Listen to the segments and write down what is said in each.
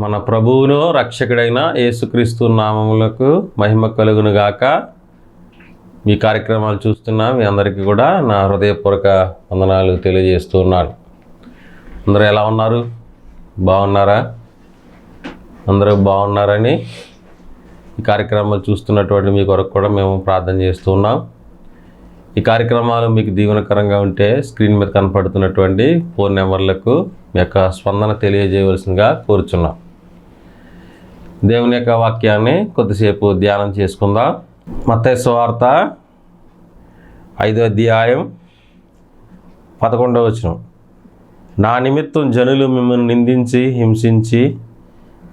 మన ప్రభువును రక్షకుడైన యేసుక్రీస్తు నామములకు మహిమ కలుగును గాక. మీ కార్యక్రమాలు చూస్తున్నా మీ అందరికీ కూడా నా హృదయపూర్వక వందనాలు తెలియజేస్తూ ఉన్నాను. అందరూ ఎలా ఉన్నారు? బాగున్నారా? అందరూ బాగున్నారని ఈ కార్యక్రమాలు చూస్తున్నటువంటి మీ కొరకు కూడా మేము ప్రార్థన చేస్తూ ఉన్నాం. ఈ కార్యక్రమాలు మీకు దీవెనకరంగా ఉంటే స్క్రీన్ మీద కనపడుతున్నటువంటి ఫోన్ నెంబర్లకు మీ యొక్క స్పందన తెలియజేయవలసిందిగా కోరుచున్నాం. దేవుని యొక్క వాక్యాన్ని కొద్దిసేపు ధ్యానం చేసుకుందాం. మత్తయి సువార్త 5వ అధ్యాయం 11వ వచనం. నా నిమిత్తం జనులు మిమ్మల్ని నిందించి హింసించి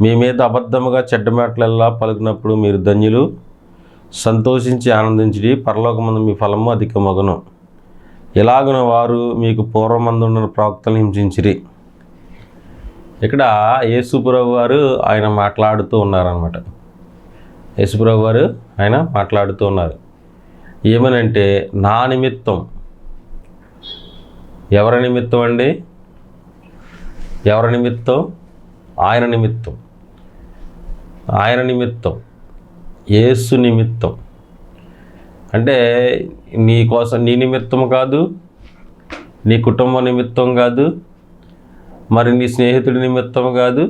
మీ మీద అబద్ధముగా చెడ్డ మాటలెల్లా పలుకున్నప్పుడు మీరు ధన్యులు, సంతోషించి ఆనందించి పరలోకమందు మీ ఫలము అధికమగును. ఇలాగున వారు మీకు పూర్వమందున్న ప్రవక్తలను హింసించిరి. ఇక్కడ యేసుప్రభు వారు ఆయన మాట్లాడుతూ ఉన్నారనమాట. యేసుప్రభు వారు ఆయన మాట్లాడుతూ ఉన్నారు. ఏమనంటే నా నిమిత్తం. ఎవరి నిమిత్తం అండి? ఎవరి నిమిత్తం? ఆయన నిమిత్తం. ఆయన నిమిత్తం, యేసు నిమిత్తం. అంటే నీ కోసం, నీ నిమిత్తం కాదు, నీ కుటుంబ నిమిత్తం కాదు, మరి నీ స్నేహితుడి నిమిత్తం కాదు,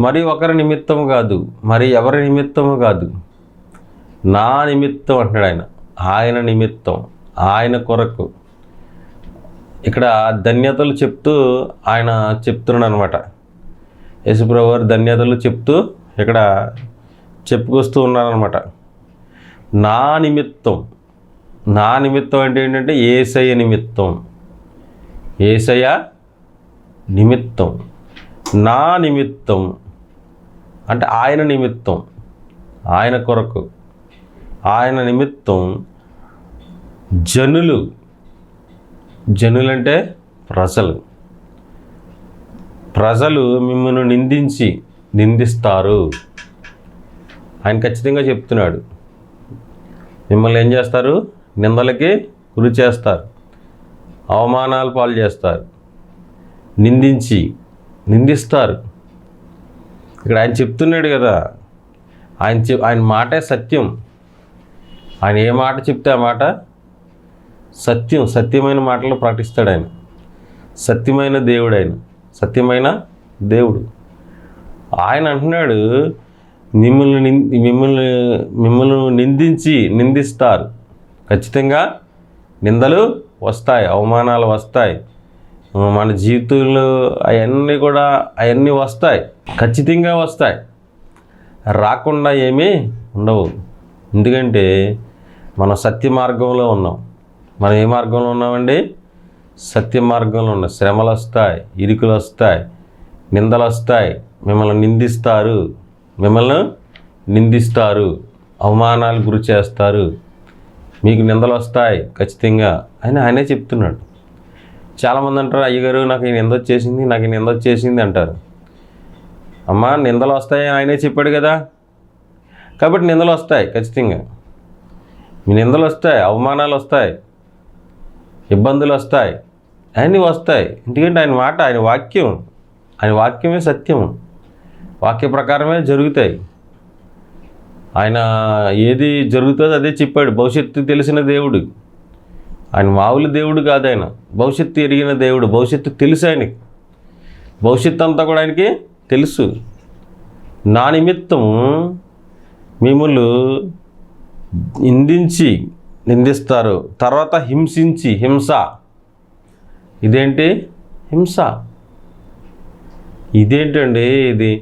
మరి ఒకరి నిమిత్తం కాదు, మరి ఎవరి నిమిత్తము కాదు, నా నిమిత్తం అంటున్నాడు ఆయన. ఆయన నిమిత్తం, ఆయన కొరకు. ఇక్కడ ధన్యతలు చెప్తూ ఆయన చెప్తున్నాడు అనమాట. యేసుప్రభు వారు ధన్యతలు చెప్తూ ఇక్కడ చెప్పుకొస్తూ ఉన్నారనమాట. నా నిమిత్తం. నా నిమిత్తం అంటే ఏంటంటే యేసయ్య నిమిత్తం. యేసయ్య నిమిత్తం. నా నిమిత్తం అంటే ఆయన నిమిత్తం, ఆయన కొరకు, ఆయన నిమిత్తం జనులు. జనులంటే ప్రజలు. ప్రజలు మిమ్మల్ని నిందిస్తారు. ఆయన ఖచ్చితంగా చెప్తున్నాడు. మిమ్మల్ని ఏం చేస్తారు? నిందలకి గురి చేస్తారు, అవమానాలు పాలు చేస్తారు, నిందిస్తారు. ఇక్కడ ఆయన చెప్తున్నాడు కదా, ఆయన మాటే సత్యం. ఆయన ఏ మాట చెప్తే ఆ మాట సత్యం. సత్యమైన మాటలు ప్రకటిస్తాడు ఆయన. సత్యమైన దేవుడు ఆయన. సత్యమైన దేవుడు. ఆయన అంటున్నాడు మిమ్మల్ని నిందిస్తారు. ఖచ్చితంగా నిందలు వస్తాయి, అవమానాలు వస్తాయి. మన జీవితంలో అవన్నీ వస్తాయి, ఖచ్చితంగా వస్తాయి. రాకుండా ఏమీ ఉండవు. ఎందుకంటే మనం సత్య మార్గంలో ఉన్నాం. మనం ఏ మార్గంలో ఉన్నామండి? సత్య మార్గంలో ఉన్నాం. శ్రమలు వస్తాయి, ఇరుకులు వస్తాయి, నిందలు వస్తాయి, మిమ్మల్ని నిందిస్తారు, అవమానాలు గురి చేస్తారు, మీకు నిందలు వస్తాయి ఖచ్చితంగా అని ఆయనే చెప్తున్నాడు. చాలామంది అంటారు, అయ్యగారు నాకు ఈ నింద వచ్చేసింది అంటారు. అమ్మా, నిందలు వస్తాయి ఆయనే చెప్పాడు కదా, కాబట్టి నిందలు వస్తాయి ఖచ్చితంగా. మీ నిందలు వస్తాయి, అవమానాలు వస్తాయి, ఇబ్బందులు వస్తాయి, అన్నీ వస్తాయి. ఎందుకంటే ఆయన మాట, ఆయన వాక్యమే సత్యం. వాక్య ప్రకారమే జరుగుతాయి. ఆయన ఏది జరుగుతుందో అదే చెప్పాడు. భవిష్యత్తు తెలిసిన దేవుడు ఆయన. మామూలు దేవుడు కాదు ఆయన. భవిష్యత్తు ఎరిగిన దేవుడు. భవిష్యత్తు తెలుసు ఆయనకి. భవిష్యత్తు అంతా కూడా ఆయనకి తెలుసు. నా నిమిత్తం మిమ్మల్ని నిందిస్తారు. తర్వాత హింస. ఇదేంటి హింస? ఇదేంటండి? ఇది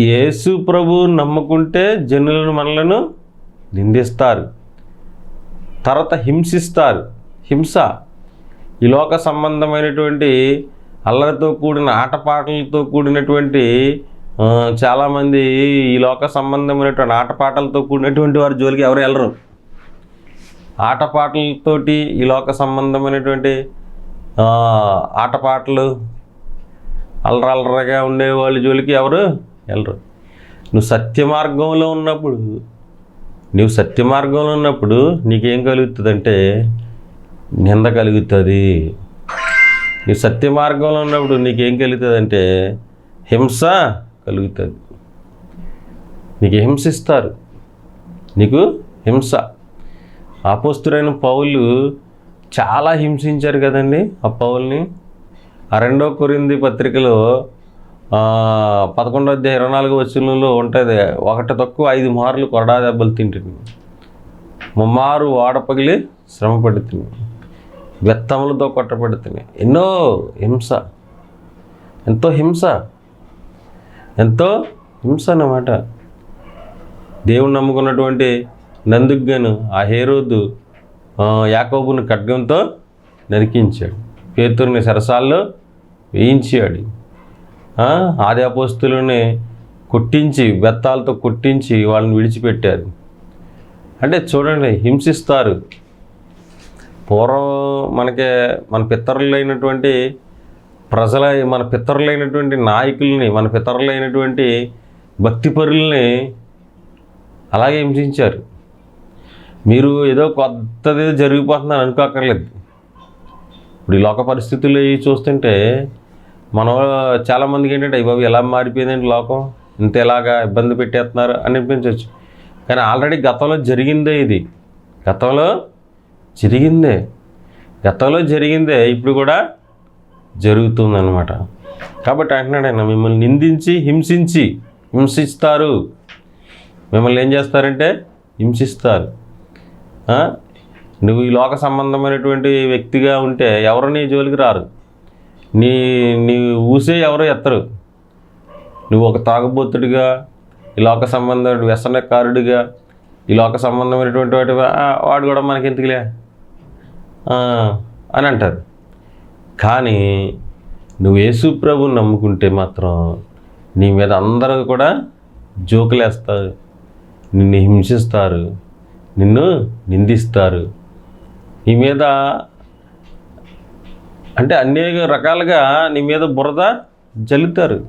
యేసు ప్రభు నమ్ముకుంటే జనులను మనలను నిందిస్తారు, తర్వాత హింసిస్తారు. హింస ఈ లోక సంబంధమైనటువంటి అల్లరితో కూడిన ఆటపాటలతో కూడినటువంటి చాలామంది ఈ లోక సంబంధమైనటువంటి ఆటపాటలతో కూడినటువంటి వారి జోలికి ఎవరు వెళ్ళరు. ఆటపాటలతోటి ఈ లోక సంబంధమైనటువంటి ఆటపాటలు అల్లరల్లరగా ఉండే వాళ్ళ జోలికి ఎవరు వెళ్ళరు. నువ్వు సత్య మార్గంలో ఉన్నప్పుడు నీకేం కలుగుతుందంటే నింద కలుగుతుంది. నీ సత్య మార్గంలో ఉన్నప్పుడు నీకేం కలుగుతుందంటే హింస కలుగుతుంది. నీకు హింసిస్తారు, నీకు హింస. అపోస్తలుడైన పౌలు చాలా హింసించారు కదండి ఆ పౌల్ని. ఆ 2 కొరింథీ పత్రికలో 11వ అధ్యాయం 24వ వచనంలో ఉంటుంది, 1 తక్కువ 5 మార్లు కొరడా దెబ్బలు తింటుంది, ముమ్మారు వాడపగిలి శ్రమ పడుతుంది, బెత్తములతో కొట్టబడుతుంది. ఎన్నో హింస, ఎంతో హింస, ఎంతో హింస అన్నమాట. దేవుని నమ్ముకున్నటువంటి నందుగ్గాను ఆ హేరోదు యాకోబుని ఖడ్గంతో నరికించాడు, పేతురుని సరసాల్లో వేయించాడు, ఆది అపోస్తలుని కొట్టించి బెత్తాలతో కొట్టించి వాళ్ళని విడిచిపెట్టారు. అంటే చూడండి, హింసిస్తారు. పూర్వం మన పితరులైనటువంటి మన పితరులైనటువంటి నాయకుల్ని, మన పితరులైనటువంటి భక్తిపరుల్ని అలాగే హింసించారు. మీరు ఏదో కొత్తది జరిగిపోతుందని అనుకోక్కర్లేదు. ఇప్పుడు ఈ లోక పరిస్థితులు చూస్తుంటే చాలామందికి ఏంటంటే బాబు ఎలా మారిపోయిందండి లోకం, ఇంత ఎలాగా ఇబ్బంది పెట్టేస్తున్నారు అని అనిపించవచ్చు. కానీ ఆల్రెడీ గతంలో జరిగిందే, ఇది గతంలో జరిగిందే ఇప్పుడు కూడా జరుగుతుందన్నమాట. కాబట్టి అంటున్నాడు ఆయన, మిమ్మల్ని నిందించి హింసిస్తారు. మిమ్మల్ని ఏం చేస్తారంటే హింసిస్తారు. నువ్వు ఈ లోక సంబంధమైనటువంటి వ్యక్తిగా ఉంటే ఎవరు నీ జోలికి రారు, నీ ఊసే ఎవరు ఎత్తరు. నువ్వు ఒక తాగుబోతుడిగా, ఈ లోక సంబంధమైన వ్యసనకారుడిగా, ఈ లోక సంబంధమైనటువంటి వాడు కూడా మనకి ఎందుకులే అని అంటారు. కానీ నువ్వు యేసు ప్రభువుని నమ్ముకుంటే మాత్రం నీ మీద అందరూ కూడా జోకులేస్తారు, నిన్ను హింసిస్తారు, నిన్ను నిందిస్తారు, నీ మీద అంటే అనేక రకాలుగా నీ మీద బురద జల్లుతారు.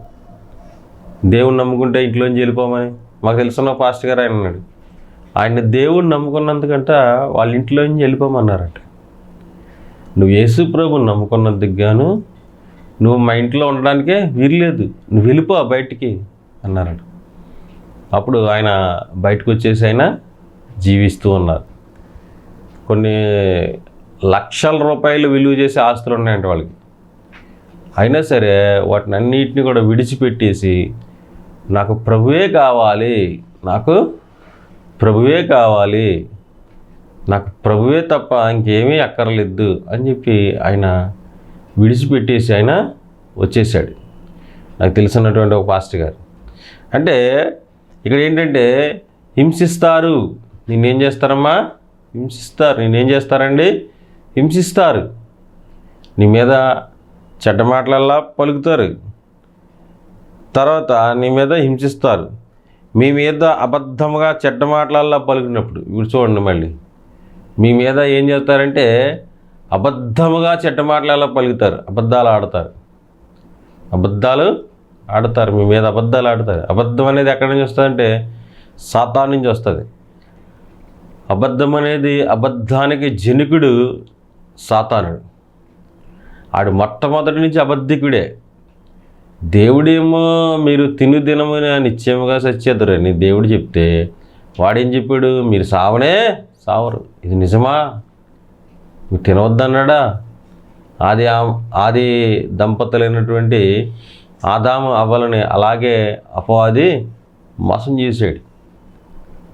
దేవుని నమ్ముకుంటే ఇంట్లోంచి వెళ్ళిపోమని మాకు తెలుసున్న పాస్టర్ గారు ఆయన అన్నాడు. ఆయన దేవుడిని నమ్ముకున్నందుకంట వాళ్ళ ఇంట్లోంచి వెళ్ళిపోమన్నారట. నువ్వు యేసు ప్రభువుని నమ్ముకున్నందుకు గాను నువ్వు మా ఇంట్లో ఉండడానికే వీల్లేదు, నువ్వు వెళ్ళిపో బయటికి అన్నారట. అప్పుడు ఆయన బయటకు వచ్చేసి ఆయన జీవిస్తూ ఉన్నారు. కొన్ని లక్షల రూపాయలు విలువ చేసే ఆస్తులు ఉన్నాయంట వాళ్ళకి. అయినా సరే వాటిని అన్నిటిని కూడా విడిచిపెట్టేసి నాకు ప్రభువే కావాలి, నాకు ప్రభువే తప్ప ఇంకేమీ అక్కర్లేదు అని చెప్పి ఆయన విడిచిపెట్టేసి ఆయన వచ్చేసాడు. నాకు తెలిసినటువంటి ఒక పాస్టర్ గారు. అంటే ఇక్కడ ఏంటంటే హింసిస్తారు. నిన్నేం చేస్తారమ్మా? హింసిస్తారు. నేనేం చేస్తారండి? హింసిస్తారు. నీ మీద చెడ్డ మాటలల్లా పలుకుతారు, తర్వాత నీ మీద హింసిస్తారు. మీ మీద అబద్ధముగా చెడ్డ మాటలల్లా పలుకున్నప్పుడు ఇప్పుడు చూడండి, మళ్ళీ మీ మీద ఏం చేస్తారంటే అబద్ధముగా చెడ్డ మాటలల్లా పలుకుతారు, అబద్ధాలు ఆడతారు, మీ మీద అబద్ధాలు ఆడతారు. అబద్ధం అనేది ఎక్కడి నుంచి వస్తుందంటే సాతాను నుంచి వస్తుంది. అబద్ధం అనేది, అబద్ధానికి జనకుడు సాతానుడు. ఆడు మొట్టమొదటి నుంచి అబద్ధికుడే. దేవుడేమో మీరు తిను దినమున నిశ్చయముగా సచ్చేద్దరని దేవుడు చెప్తే వాడేం చెప్పాడు? మీరు సావరు. ఇది నిజమా? మీరు తినవద్దన్నాడా? ఆది దంపతులైనటువంటి ఆదాము అవ్వలని అలాగే అపవాది మోసం చేశాడు.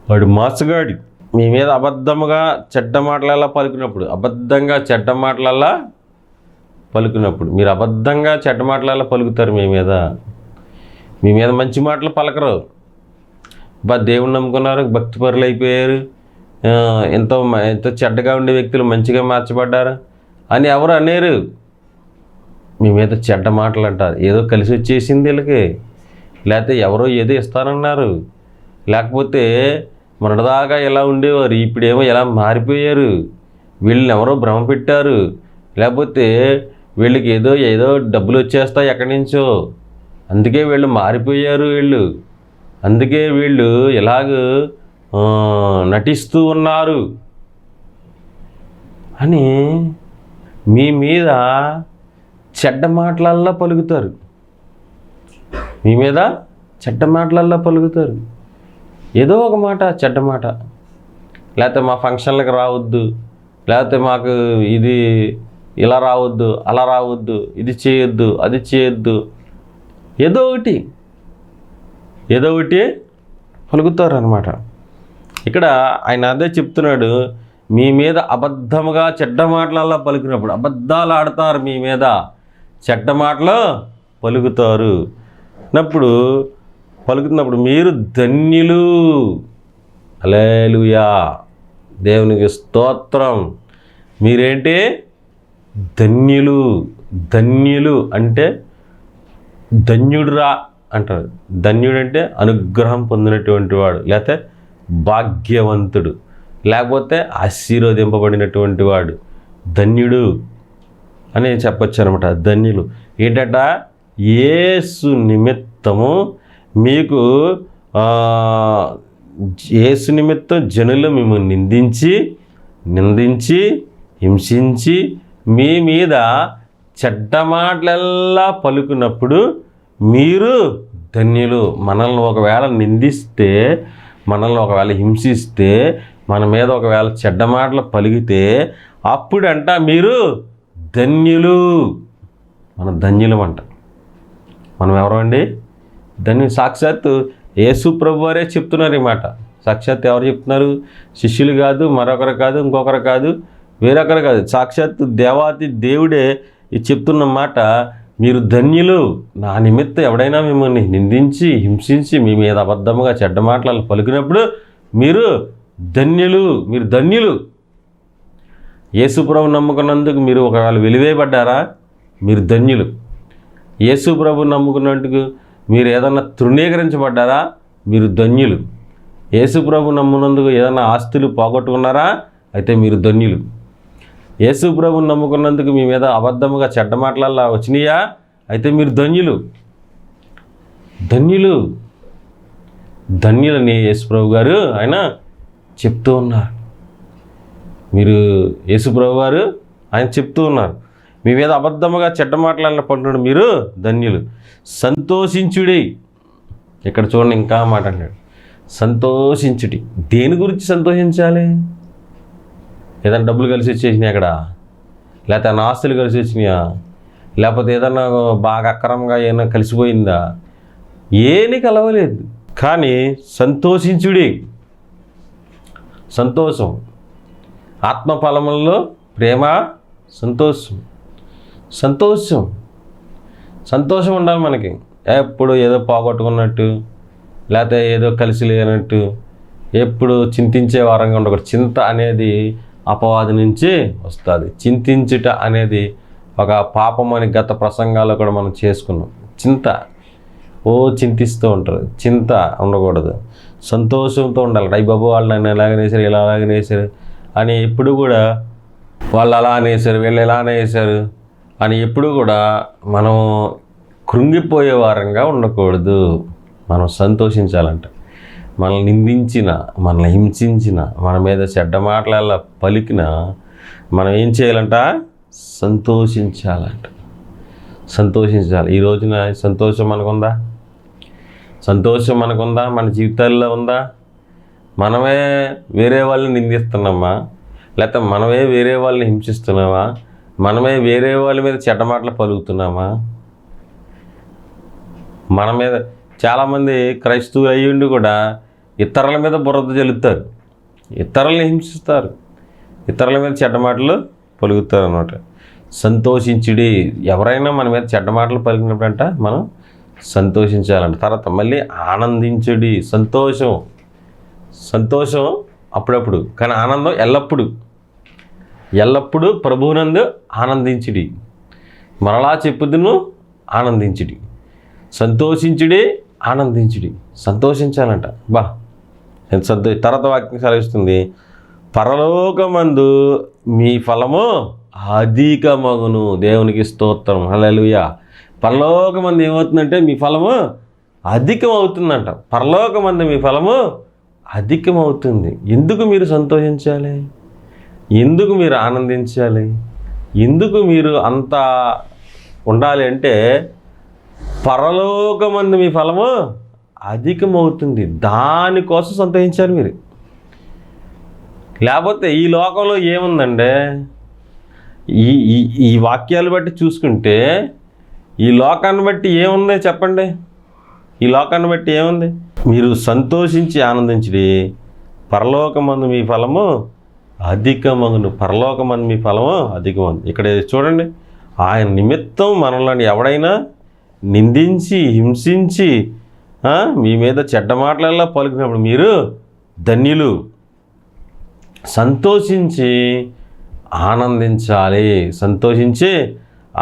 వాడు మోసగాడి. మీ మీద అబద్ధంగా చెడ్డ మాటలల్లా పలుకున్నప్పుడు, మీరు అబద్ధంగా చెడ్డ మాటలల్లా పలుకుతారు. మీ మీద మంచి మాటలు పలకరు. దేవుని నమ్ముకున్నారు, భక్తిపరులు అయిపోయారు, ఎంతో చెడ్డగా ఉండే వ్యక్తులు మంచిగా మార్చబడ్డారు అని ఎవరు అనేరు. మీ మీద చెడ్డ మాటలు అంటారు. ఏదో కలిసి వచ్చేసింది వీళ్ళకి, లేకపోతే ఎవరో ఏదో ఇస్తారన్నారు, లేకపోతే మొన్నటిదాకా ఎలా ఉండేవారు ఇప్పుడేమో ఎలా మారిపోయారు, వీళ్ళని ఎవరో భ్రమ పెట్టారు, లేకపోతే వీళ్ళకి ఏదో డబ్బులు వచ్చేస్తాయి ఎక్కడి నుంచో, అందుకే వీళ్ళు మారిపోయారు, అందుకే వీళ్ళు ఎలాగ నటిస్తూ ఉన్నారు అని మీ మీద చెడ్డ మాటలల్లా పలుకుతారు. మీ మీద చెడ్డ మాటలల్లా పలుకుతారు. ఏదో ఒక మాట చెడ్డ మాట, లేకపోతే మా ఫంక్షన్లకు రావద్దు, లేకపోతే మాకు ఇది ఇలా రావద్దు, అలా రావద్దు, ఇది చేయొద్దు, అది చేయొద్దు, ఏదో ఒకటి పలుకుతారు అన్నమాట. ఇక్కడ ఆయన అదే చెప్తున్నాడు, మీ మీద అబద్ధముగా చెడ్డ మాటలల్లా పలుకున్నప్పుడు, అబద్ధాలు ఆడతారు, మీ మీద చెడ్డ మాటలు పలుకుతారు పలుకుతున్నప్పుడు మీరు ధన్యులు. హల్లెలూయా, దేవునికి స్తోత్రం. మీరేంటి? ధన్యులు అంటే ధన్యుడురా అంటారు. ధన్యుడు అంటే అనుగ్రహం పొందినటువంటి వాడు, లేకపోతే భాగ్యవంతుడు, లేకపోతే ఆశీర్వదింపబడినటువంటి వాడు ధన్యుడు అని చెప్పొచ్చు అనమాట. ధన్యులు ఏంటంట? యేసు నిమిత్తము మీకు యేసు నిమిత్తం జనులు మిమ్మల్ని నిందించి హింసించి మీ మీద చెడ్డ మాటలెల్లా పలుకున్నప్పుడు మీరు ధన్యులు. మనల్ని ఒకవేళ నిందిస్తే, మనల్ని ఒకవేళ హింసిస్తే, మన మీద ఒకవేళ చెడ్డ మాటలు పలికితే అప్పుడంట మీరు ధన్యులు. మన ధన్యులం అంట. మనం ఎవరండి? ధన్యులు. సాక్షాత్తు యేసు ప్రభు వారే చెప్తున్నారు ఈ మాట. సాక్షాత్తు ఎవరు చెప్తున్నారు? శిష్యులు కాదు, మరొకరు కాదు, ఇంకొకరు కాదు, వేరొకరు కాదు, సాక్షాత్తు దేవాతి దేవుడే ఇది చెప్తున్న మాట. మీరు ధన్యులు. నా నిమిత్తం ఎవడైనా మిమ్మల్ని నిందించి హింసించి మీ మీద అబద్ధముగా చెడ్డ మాటలు పలికినప్పుడు మీరు ధన్యులు. యేసు ప్రభు నమ్ముకున్నందుకు మీరు ఒకవేళ వెలివేయబడ్డారా? మీరు ధన్యులు. యేసు ప్రభు నమ్ముకున్నందుకు మీరు ఏదన్నా తృణీకరించబడ్డారా? మీరు ధన్యులు. యేసు ప్రభు నమ్మునందుకు ఏదైనా ఆస్తులు పోగొట్టుకున్నారా? అయితే మీరు ధన్యులు. యేసు ప్రభుని నమ్ముకున్నందుకు మీ మీద అబద్ధముగా చెడ్డ మాటలల్లా వచ్చినాయా? అయితే మీరు ధన్యులని యేసు ప్రభు గారు ఆయన చెప్తూ ఉన్నారు. మీరు యేసు ప్రభు గారు ఆయన చెప్తూ ఉన్నారు, మీ మీద అబద్ధముగా చెడ్డ మాటలల్లా పడుతున్నాడు, మీరు ధన్యులు. సంతోషించుడి. ఇక్కడ చూడండి, ఇంకా మాట అన్నాడు, సంతోషించుడి. దేని గురించి సంతోషించాలి? ఏదైనా డబ్బులు కలిసి వచ్చేసినాయి అక్కడ, లేకపోతే ఆస్తులు కలిసి వచ్చినాయా, లేకపోతే ఏదన్నా బాగా అక్రమంగా ఏమైనా కలిసిపోయిందా? ఏమీ కలవలేదు. కానీ సంతోషించుడి. సంతోషం, ఆత్మఫలములలో ప్రేమ, సంతోషం ఉండాలి మనకి. ఎప్పుడు ఏదో పోగొట్టుకున్నట్టు, లేకపోతే ఏదో కలిసి లేనట్టు ఎప్పుడు చింతించే వారంగా ఉండకూడదు. చింత అనేది అపవాది నుంచి వస్తుంది. చింతించుట అనేది ఒక పాపం అని గత ప్రసంగాల్లో కూడా మనం చేసుకున్నాం. చింతిస్తూ ఉంటారు. చింత ఉండకూడదు. సంతోషంతో ఉండాలి. అయ్యి బాబు వాళ్ళు నన్ను ఎలాగనేసారు, ఇలా అలాగనేసారు అని ఎప్పుడు కూడా, వాళ్ళు అలా అనేసారు, వీళ్ళు ఎలా అనేసారు అని ఎప్పుడు కూడా మనం కృంగిపోయే వారంగా ఉండకూడదు. మనం సంతోషించాలంట. మనల్ని నిందించిన, మనల్ని హింసించిన, మన మీద చెడ్డ మాటలల్లా పలికిన మనం ఏం చేయాలంట? సంతోషించాలంట. ఈ రోజున సంతోషం మనకుందా? మన జీవితాల్లో ఉందా? మనమే వేరే వాళ్ళని నిందిస్తున్నామా? లేకపోతే మనమే వేరే వాళ్ళని హింసిస్తున్నామా? మనమే వేరే వాళ్ళ మీద చెడ్డ మాటలు పలుకుతున్నామా? మన మీద చాలామంది క్రైస్తవులు అయ్యుండి కూడా ఇతరుల మీద బురద జల్లుతారు, ఇతరులని హింసిస్తారు, ఇతరుల మీద చెడ్డ మాటలు పలుకుతారు అన్నమాట. సంతోషించుడి. ఎవరైనా మన మీద చెడ్డ మాటలు పలికినప్పుడంట మనం సంతోషించాలంట. తర్వాత మళ్ళీ ఆనందించుడి. సంతోషం అప్పుడప్పుడు, కానీ ఆనందం ఎల్లప్పుడూ ప్రభువునందు ఆనందించుడి. మరలా చెప్పుదును, ఆనందించుడి. ఆనందించుడి. సంతోషించాలంట. తర్వాత వాక్యం సెలవిస్తుంది, పరలోకమందు మీ ఫలము అధికమగును. దేవునికి స్తోత్రం. హల్లెలూయా. పరలోకమందు ఏమవుతుందంటే మీ ఫలము అధికమవుతుందంట. పరలోకమందు మీ ఫలము అధికమవుతుంది. ఎందుకు మీరు సంతోషించాలి? ఎందుకు మీరు ఆనందించాలి? ఎందుకు మీరు అంత ఉండాలి అంటే పరలోకమందు మీ ఫలము అధికమవుతుంది. దానికోసం సంతోషించారు మీరు. లేకపోతే ఈ లోకంలో ఏముందండి? ఈ ఈ ఈ వాక్యాలు బట్టి చూసుకుంటే ఈ లోకాన్ని బట్టి ఏముంది చెప్పండి? ఈ లోకాన్ని బట్టి ఏముంది? మీరు సంతోషించి ఆనందించి పరలోకమందు మీ ఫలము అధికమగును. పరలోకమందు మీ ఫలము అధికమగును. ఇక్కడ చూడండి, ఆయన నిమిత్తం మనల్ని ఎవడైనా నిందించి హింసించి మీ మీద చెడ్డ మాటలల్లా పలుకున్నప్పుడు మీరు ధన్యులు. సంతోషించి ఆనందించాలి. సంతోషించి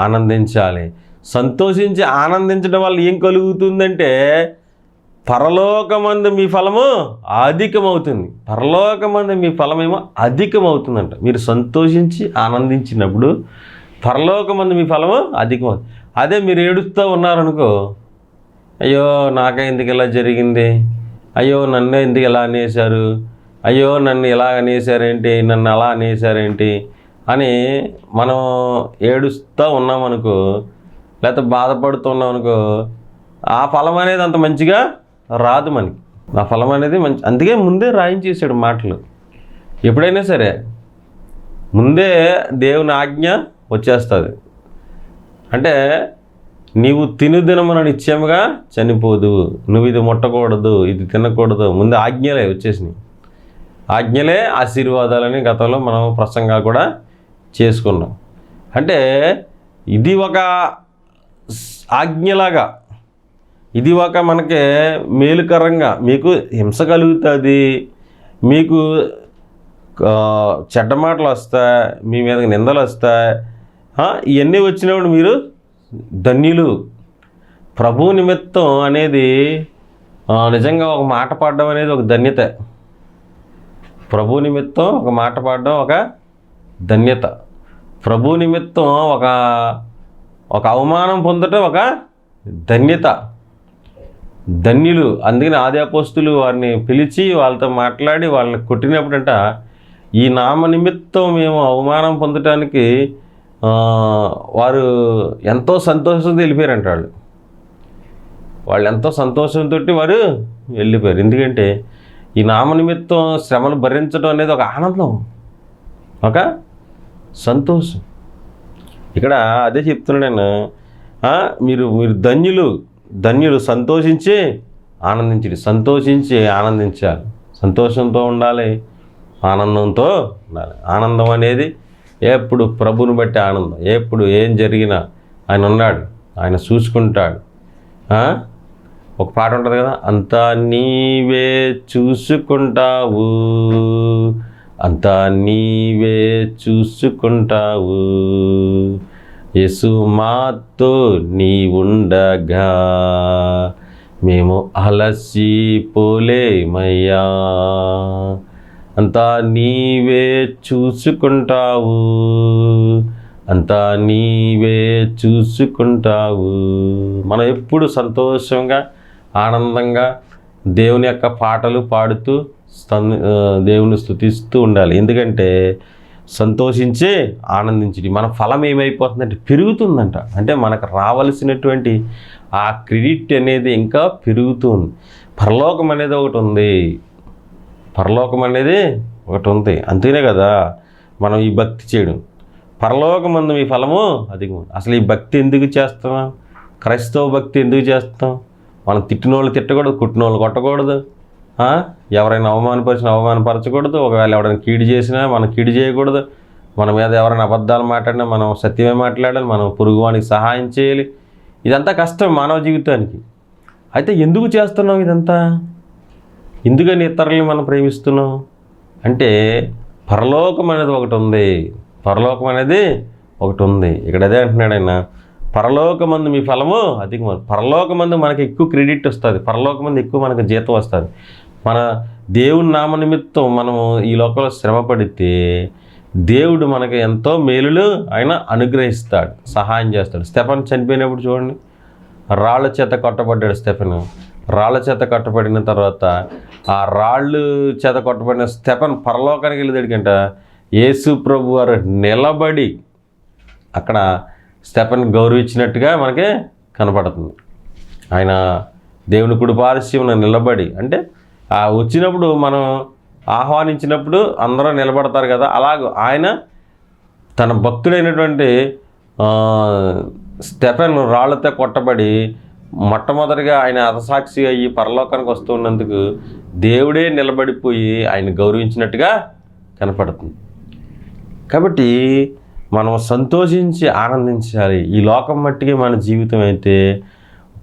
ఆనందించాలి. సంతోషించి ఆనందించడం వల్ల ఏం కలుగుతుందంటే పరలోకమందు మీ ఫలము అధికమవుతుంది. పరలోకమందు మీ ఫలమేమో అధికమవుతుందంట. మీరు సంతోషించి ఆనందించినప్పుడు పరలోకమందు మీ ఫలము అధికమవుతుంది. అదే మీరు ఏడుస్తూ ఉన్నారనుకో, అయ్యో నాకే ఎందుకు ఇలా జరిగింది, అయ్యో నన్ను ఎందుకు ఇలా అనేశారు, అయ్యో నన్ను ఇలా అనేసారేంటి, నన్ను అలా అనేసారేంటి అని మనం ఏడుస్తూ ఉన్నామనుకో, లేకపోతే బాధపడుతున్నాం అనుకో, ఆ ఫలం అనేది అంత మంచిగా రాదు మనకి. ఆ ఫలం అనేది మంచి, అందుకే ముందే రాయించేసాడు మాటలు. ఎప్పుడైనా సరే ముందే దేవుని ఆజ్ఞ వచ్చేస్తుంది. అంటే నీవు తినుదినమున నిత్యముగా చనిపోదు, నువ్వు ఇది ముట్టకూడదు, ఇది తినకూడదు, ముందు ఆజ్ఞలే వచ్చేసినాయి. ఆజ్ఞలే ఆశీర్వాదాలని గతంలో మనం ప్రసంగా కూడా చేసుకున్నాం. అంటే ఇది ఒక ఆజ్ఞలాగా, ఇది ఒక మనకి మేలుకరంగా, మీకు హింస కలుగుతుంది, మీకు చెడ్డ మాటలు వస్తాయి, మీ మీద నిందలు వస్తాయి, ఇవన్నీ వచ్చినప్పుడు మీరు ధన్యులు. ప్రభు నిమిత్తం అనేది నిజంగా ఒక మాట పాడడం అనేది ఒక ధన్యత. ప్రభు నిమిత్తం ఒక మాట పాడడం ఒక ధన్యత. ప్రభు నిమిత్తం ఒక అవమానం పొందటం ఒక ధన్యత. ధన్యులు. అందుకని ఆది అపోస్తులు వారిని పిలిచి వాళ్ళతో మాట్లాడి వాళ్ళని కొట్టినప్పుడంట, ఈ నామ నిమిత్తం మేము అవమానం పొందటానికి వారు ఎంతో సంతోషంతో వెళ్ళిపోయారంట. వాళ్ళు ఎంతో సంతోషంతో వారు వెళ్ళిపోయారు. ఎందుకంటే ఈ నామ నిమిత్తం శ్రమను భరించడం అనేది ఒక ఆనందం, ఒక సంతోషం. ఇక్కడ అదే చెప్తున్నాను నేను, మీరు ధన్యులు. ధన్యులు. సంతోషించి ఆనందించండి. సంతోషించి ఆనందించాలి. సంతోషంతో ఉండాలి, ఆనందంతో ఉండాలి. ఆనందం అనేది ఎప్పుడు ప్రభుని బట్టి ఆనందం. ఎప్పుడు ఏం జరిగినా ఆయన ఉన్నాడు, ఆయన చూసుకుంటాడు. ఒక పాట ఉంటుంది కదా, అంతా నీవే చూసుకుంటావు, అంతా నీవే చూసుకుంటావు, యేసు మాతో నీ ఉండగా మేము అలసిపోలేమయ్యా, అంతా నీవే చూసుకుంటావు, అంతా నీవే చూసుకుంటావు. మనం ఎప్పుడు సంతోషంగా ఆనందంగా దేవుని యొక్క పాటలు పాడుతూ దేవుని స్తుతిస్తూ ఉండాలి. ఎందుకంటే సంతోషించే ఆనందించి మన ఫలం ఏమైపోతుందంటే పెరుగుతుందంట. అంటే మనకు రావలసినటువంటి ఆ క్రెడిట్ అనేది ఇంకా పెరుగుతుంది. పరలోకం అనేది ఒకటి ఉంది. పరలోకం అనేది ఒకటి ఉంది. అంతేనే కదా మనం ఈ భక్తి చేయడం. పరలోకమందు మీ ఫలము అధికం. అసలు ఈ భక్తి ఎందుకు చేస్తాం? క్రైస్తవ భక్తి ఎందుకు చేస్తాం? మనం తిట్టినోళ్ళు తిట్టకూడదు, కొట్టినోళ్ళు కొట్టకూడదు, ఎవరైనా అవమానపరచకూడదు. ఒకవేళ ఎవరైనా కీడు చేసినా మనం కీడు చేయకూడదు. మన మీద ఎవరైనా అబద్ధాలు మాట్లాడినా మనం సత్యమే మాట్లాడాలి. మనం పొరుగువానికి సహాయం చేయాలి. ఇదంతా కష్టం మానవ జీవితానికి. అయితే ఎందుకు చేస్తున్నాం ఇదంతా? ఎందుకని ఇతరులని మనం ప్రేమిస్తున్నాం అంటే పరలోకం అనేది ఒకటి ఉంది. పరలోకం అనేది ఒకటి ఉంది. ఇక్కడ అదే అంటున్నాడు ఆయన, పరలోకమందు మీ ఫలము అధికం. పరలోకమందు మనకి ఎక్కువ క్రెడిట్ వస్తుంది. పరలోకమందు ఎక్కువ మనకు జీతం వస్తుంది. మన దేవుని నామ నిమిత్తం మనము ఈ లోకంలో శ్రమ పడితే దేవుడు మనకి ఎంతో మేలులు ఆయన అనుగ్రహిస్తాడు, సహాయం చేస్తాడు. స్టెఫన్ చనిపోయినప్పుడు చూడండి, రాళ్ళ చేత కొట్టబడ్డాడు స్టెఫెన్. రాళ్ళ చేత కొట్టబడిన తర్వాత ఆ రాళ్ళు చేత కొట్టబడిన స్టెఫెన్ పరలోకానికి వెళ్ళేదాడికంట యేసు ప్రభు వారు నిలబడి అక్కడ స్టెఫెన్ గౌరవించినట్టుగా మనకి కనపడుతుంది. ఆయన దేవుని కుడిపార్శ్వమున నిలబడి, అంటే వచ్చినప్పుడు మనం ఆహ్వానించినప్పుడు అందరూ నిలబడతారు కదా, అలాగ ఆయన తన భక్తుడైనటువంటి స్టెఫెన్ రాళ్లతో కొట్టబడి మొట్టమొదటిగా ఆయన హతసాక్షి అయ్యి పరలోకానికి వస్తున్నందుకు దేవుడే నిలబడిపోయి ఆయన గౌరవించినట్టుగా కనపడుతుంది. కాబట్టి మనం సంతోషించి ఆనందించాలి. ఈ లోకం మట్టికి మన జీవితం అయితే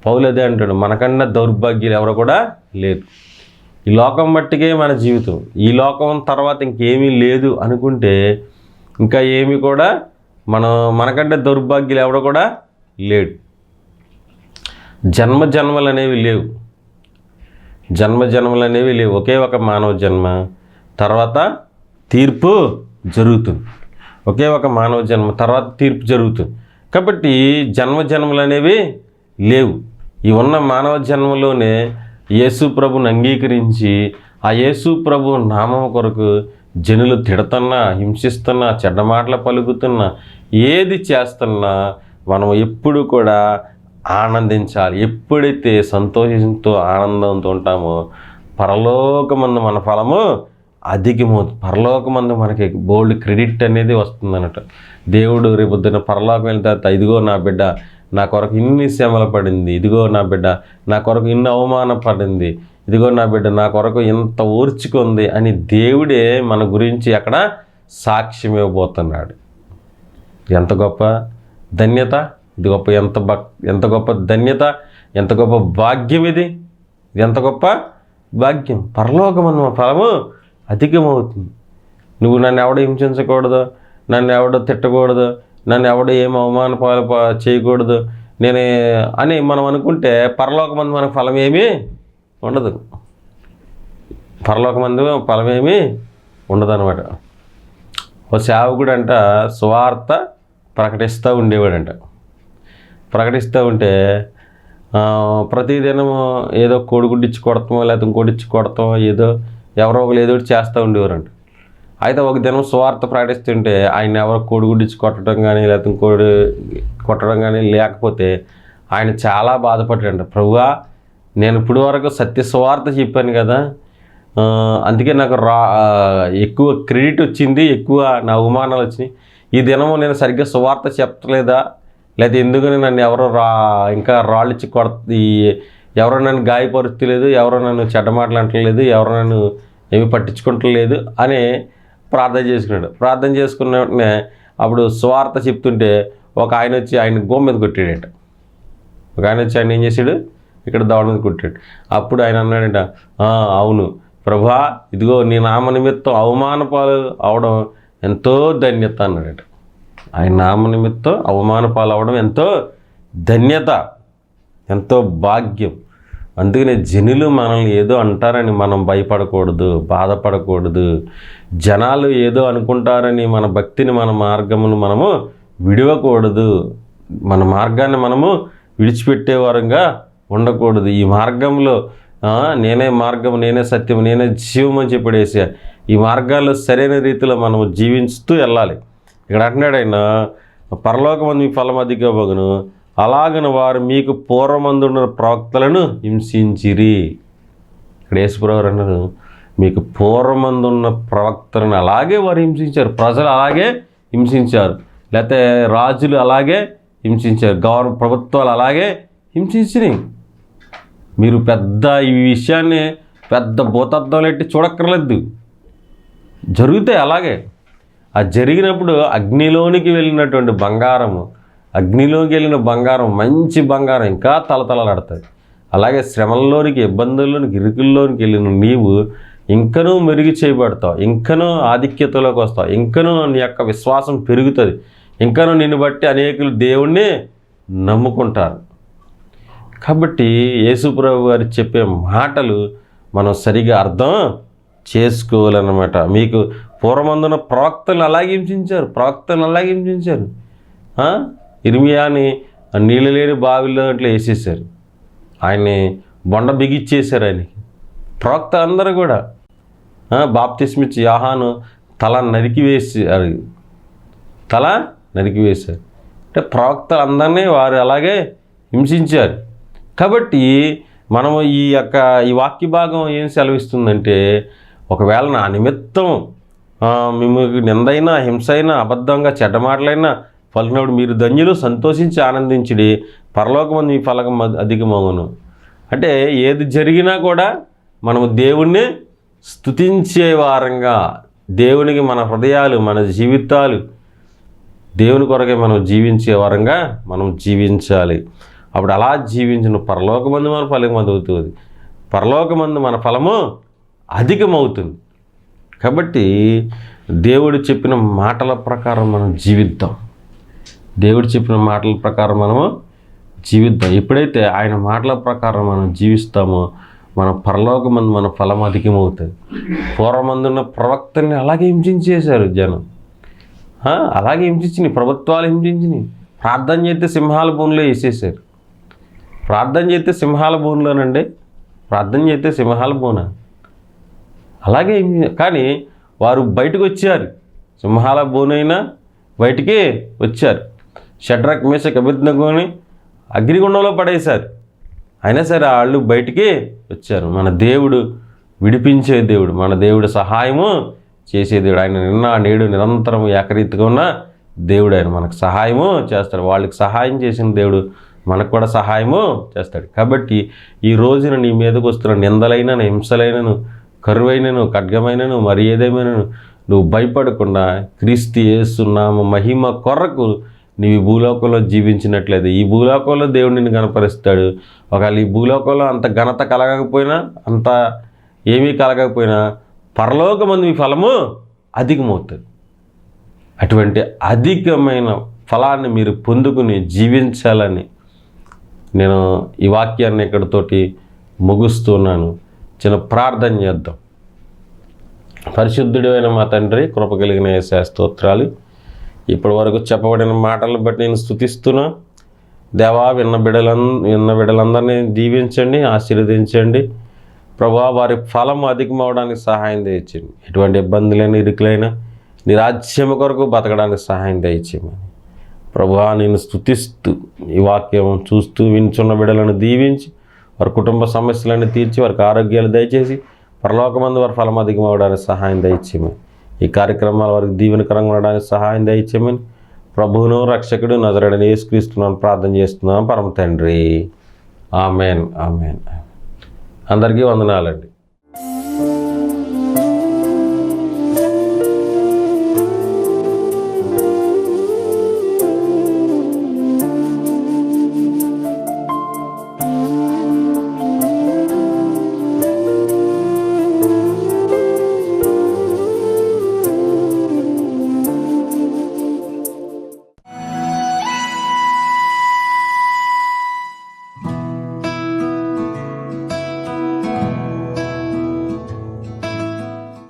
పౌలదే అంటాడు, మనకన్నా దౌర్భాగ్యులు ఎవరు కూడా లేరు. ఈ లోకం మట్టికే మన జీవితం, ఈ లోకం తర్వాత ఇంకేమీ లేదు అనుకుంటే ఇంకా ఏమి కూడా మనకంటే దౌర్భాగ్యులు ఎవరు కూడా లేడు. జన్మలు అనేవి లేవు, జన్మలు అనేవి లేవు. ఒకే ఒక మానవ జన్మ, తర్వాత తీర్పు జరుగుతుంది. ఒకే ఒక మానవ జన్మ, తర్వాత తీర్పు జరుగుతుంది. కాబట్టి జన్మలు అనేవి లేవు. ఈ ఉన్న మానవ జన్మలోనే యేసు ప్రభుని అంగీకరించి ఆ యేసు ప్రభు నామం కొరకు జనులు తిడుతున్నా, హింసిస్తున్నా, చెడ్డ మాటలు పలుకుతున్నా, ఏది చేస్తున్నా మనం ఎప్పుడు కూడా ఆనందించాలి. ఎప్పుడైతే సంతోషంతో ఆనందంతో ఉంటామో పరలోకమందు మన ఫలము అధికమవుతుంది. పరలోకమందు మనకి బోల్డ్ క్రెడిట్ అనేది వస్తుంది అన్నట్టు. దేవుడు రేపొద్దున పరలోకం వెళ్ళిన తర్వాత, ఇదిగో నా బిడ్డ నా కొరకు ఇన్ని శ్రమలు పడింది, ఇదిగో నా బిడ్డ నా కొరకు ఇన్ని అవమానం పడింది, ఇదిగో నా బిడ్డ నా కొరకు ఇంత ఓర్చుకుంది అని దేవుడే మన గురించి అక్కడ సాక్ష్యం ఇవ్వబోతున్నాడు. ఎంత గొప్ప ధన్యత ఇది! ఎంత గొప్ప ధన్యత, ఎంత గొప్ప భాగ్యం ఇది! ఎంత గొప్ప భాగ్యం! పరలోకమందు ఫలము అధికమవుతుంది. నువ్వు నన్ను ఎవడో హింసించకూడదు, నన్ను ఎవడో తిట్టకూడదు, నన్ను ఎవడో ఏం అవమాన చేయకూడదు అని మనం అనుకుంటే పరలోకమందు మనకు ఫలం ఏమీ ఉండదు. పరలోకమందు ఫలం ఏమీ ఉండదు అనమాట. ఓ సేవకుడు అంట సువార్త ప్రకటిస్తూ ఉండేవాడంట. ప్రకటిస్తూ ఉంటే ప్రతిదినము ఏదో కోడిగుడ్డిచ్చి కొడతామో లేకపోతే ఇంకోటిచ్చి కొడతామో ఎవరో ఒకరు ఏదో చేస్తూ ఉండేవారంట. అయితే ఒక దినం సువార్త ప్రకటిస్తుంటే ఆయన ఎవరో కోడిగుడ్డిచ్చి కొట్టడం కానీ లేకపోతే ఇంకోటి కొట్టడం కానీ లేకపోతే ఆయన చాలా బాధపడ్డాడంట. ప్రభువా, నేను ఇప్పుడు వరకు సత్య సువార్త చెప్పాను కదా, అందుకే నాకు ఎక్కువ క్రెడిట్ వచ్చింది, ఎక్కువ నా అవమానాలు వచ్చినాయి. ఈ దినము నేను సరిగ్గా సువార్త చెప్పలేదా, లేదా ఎందుకని నన్ను ఎవరో ఇంకా రాళ్ళు ఇచ్చి ఎవరో నన్ను గాయపరుస్తలేదు, ఎవరో నన్ను చెడ్డ మాటలు అంటలేదు, ఎవరో నన్ను ఏమి పట్టించుకుంటలేదు అని ప్రార్థన చేసుకున్నాడు. ప్రార్థన చేసుకున్న వెంటనే అప్పుడు సువార్త చెప్తుంటే ఒక ఆయన వచ్చి ఆయన గోమ మీద కొట్టాడట. ఒక ఆయన వచ్చి ఆయన ఏం చేశాడు, ఇక్కడ దవడ మీద కొట్టాడు. అప్పుడు ఆయన అన్నాడంట, అవును ప్రభువా, ఇదిగో నీ నామ నిమిత్తం అవమాన పాలు అవడం ఎంతో ధన్యత అన్నాడట. ఆయన నామ నిమిత్తం అవమాన పాలు అవడం ఎంతో ధన్యత, ఎంతో భాగ్యం. అందుకనే జనులు మనల్ని ఏదో అంటారని మనం భయపడకూడదు, బాధపడకూడదు. జనాలు ఏదో అనుకుంటారని మన భక్తిని, మన మార్గమును మనము విడవకూడదు. మన మార్గాన్ని మనము విడిచిపెట్టేవారంగా ఉండకూడదు. ఈ మార్గంలో నేనే మార్గం, నేనే సత్యం, నేనే జీవం అని చెప్పేసి ఈ మార్గాల్లో సరైన రీతిలో మనం జీవిస్తూ వెళ్ళాలి. ఇక్కడ అంటున్నాడు ఆయన, పరలోకమందు మీ ఫలం అధికమగును, అలాగని వారు మీకు పూర్వమందున్న ప్రవక్తలను హింసించిరి. ఇక్కడ యేసుప్రభువు అన్నారు, మీకు పూర్వమందున్న ప్రవక్తలను అలాగే వారు హింసించారు, ప్రజలు అలాగే హింసించారు, లేకపోతే రాజులు అలాగే హింసించారు, ప్రభుత్వాలు అలాగే హింసించినాయి. మీరు పెద్ద ఈ విషయాన్ని పెద్ద భూతత్వం ఎట్టి చూడక్కర్లేదు, జరుగుతాయి అలాగే. ఆ జరిగినప్పుడు అగ్నిలోనికి వెళ్ళినటువంటి బంగారము, అగ్నిలోకి వెళ్ళిన బంగారం, మంచి బంగారం ఇంకా తలతలలాడుతుంది. అలాగే శ్రమల్లోనికి, ఇబ్బందుల్లోనికి, ఇరుకుల్లోనికి వెళ్ళిన నీవు ఇంకనూ మెరుగు చేయబడతావు, ఇంకనూ ఆధిక్యతలోకి వస్తావు, ఇంకనూ నీ యొక్క విశ్వాసం పెరుగుతుంది, ఇంకనూ నిన్ను బట్టి అనేకులు దేవుణ్ణి నమ్ముకుంటారు. కాబట్టి యేసుప్రభు గారు చెప్పే మాటలు మనం సరిగా అర్థం చేసుకోవాలన్నమాట. మీకు పూర్వమందున ప్రవక్తలు అలాగే హింసించారు, ఇర్మియాని నీళ్ళు లేని బావిలో అట్లా వేసేసారు, ఆయన్ని బొండ బిగిచ్చేశారు. ఆయనకి ప్రవక్త అందరూ కూడా బాప్తిస్మిచ్చి యోహాను తల నరికివేశారు. అంటే ప్రవక్తలు అందరినీ వారు అలాగే హింసించారు. కాబట్టి మనము ఈ వాక్య భాగం ఏం సెలవిస్తుందంటే, ఒకవేళ నా నిమిత్తం మిమ్మల్ని నిందైనా హింసైనా అబద్ధంగా చెడ్డ మాటలైనా పలికినప్పుడు మీరు ధన్యులు, సంతోషించి ఆనందించుడి, పరలోకమందు మీ ఫలం అధికమగును. అంటే ఏది జరిగినా కూడా మనము దేవుణ్ణి స్తుతించే వారంగా, దేవునికి మన హృదయాలు, మన జీవితాలు దేవుని కొరకే మనం జీవించే వారంగా మనం జీవించాలి. అప్పుడు అలా జీవించిన పరలోకమందు మన ఫలం అవుతుంది, పరలోకమందు మన ఫలము అధికమవుతుంది. కాబట్టి దేవుడు చెప్పిన మాటల ప్రకారం మనం జీవిద్దాం. దేవుడు చెప్పిన మాటల ప్రకారం మనము జీవిద్దాం. ఎప్పుడైతే ఆయన మాటల ప్రకారం మనం జీవిస్తామో మన పరలోకమందు మన ఫలం అధికమవుతుంది. పూర్వమందున్న ప్రవక్తల్ని అలాగే హింసించేశారు జనం, అలాగే హింసించినాయి, ప్రభుత్వాలు హింసించినాయి. ప్రార్థన చేస్తే సింహాల భూమిలో వేసేసారు. ప్రార్థన చేస్తే సింహాల భూమిలోనండి, ప్రార్థన చేస్తే సింహాల భూన అలాగే. కానీ వారు బయటకు వచ్చారు, సింహాల భూనైనా బయటికి వచ్చారు. షడ్రక్ మేషక్ అబేద్నెగోని అగ్నిగుండంలో పడేశారు, అయినా సరే వాళ్ళు బయటికి వచ్చారు. మన దేవుడు విడిపించే దేవుడు, మన దేవుడు సహాయము చేసే దేవుడు. ఆయన నిన్న నేడు నిరంతరం ఏకరీతిగా ఉన్న దేవుడు. ఆయన మనకు సహాయము చేస్తాడు. వాళ్ళకి సహాయం చేసిన దేవుడు మనకు కూడా సహాయము చేస్తాడు. కాబట్టి ఈ రోజున నీ మీదకు వస్తున్న నిందలైనను, హింసలైనను, కరువైనను, ఖడ్గమైనను, మరి ఏదేమైనను నువ్వు భయపడకుండా క్రీస్తు యేసు నామ మహిమ కొరకు నీవు ఈ భూలోకంలో జీవించినట్లయితే ఈ భూలోకంలో దేవుడు నిన్ను కనపరుస్తాడు. ఒకవేళ ఈ భూలోకంలో అంత ఘనత కలగకపోయినా, అంత ఏమీ కలగకపోయినా పరలోకమందు మీ ఫలము అధికమవుతుంది. అటువంటి అధికమైన ఫలాన్ని మీరు పొందుకుని జీవించాలని నేను ఈ వాక్యాన్ని ఇక్కడితోటి ముగుస్తున్నాను. చిన్న ప్రార్థన చేద్దాం. పరిశుద్ధుడు అయిన మా తండ్రి, కృప కలిగిన యేసయ్య స్తోత్రాలు. ఇప్పటి వరకు చెప్పబడిన మాటలను బట్టి నేను స్తుతిస్తున్నా. దేవా, విన్న బిడ్డలందరినీ దీవించండి, ఆశీర్వదించండి. ప్రభువా, వారి ఫలం అధికమవడానికి సహాయం దయచేయండి. ఎటువంటి ఇబ్బందులైన, ఇరుకులైన నీ రాజ్యము కొరకు బతకడానికి సహాయం దయచేయమని ప్రభువా నేను స్తుతిస్తూ ఈ వాక్యం చూస్తూ వింటున్న బిడ్డలను దీవించి వారి కుటుంబ సమస్యలను తీర్చి వారికి ఆరోగ్యాలు దయచేసి పరలోకమందు వారి ఫలం అధికమవడానికి సహాయం దయచేయమని, ఈ కార్యక్రమాలు వారికి దీవెనకరంగా ఉండడానికి సహాయం దయచేయమని ప్రభువును రక్షకుడు నజరేయుడైన యేసుక్రీస్తును ప్రార్థన చేస్తున్నాం పరమ తండ్రి. Amen, amen. అందరికీ వందనాలండి.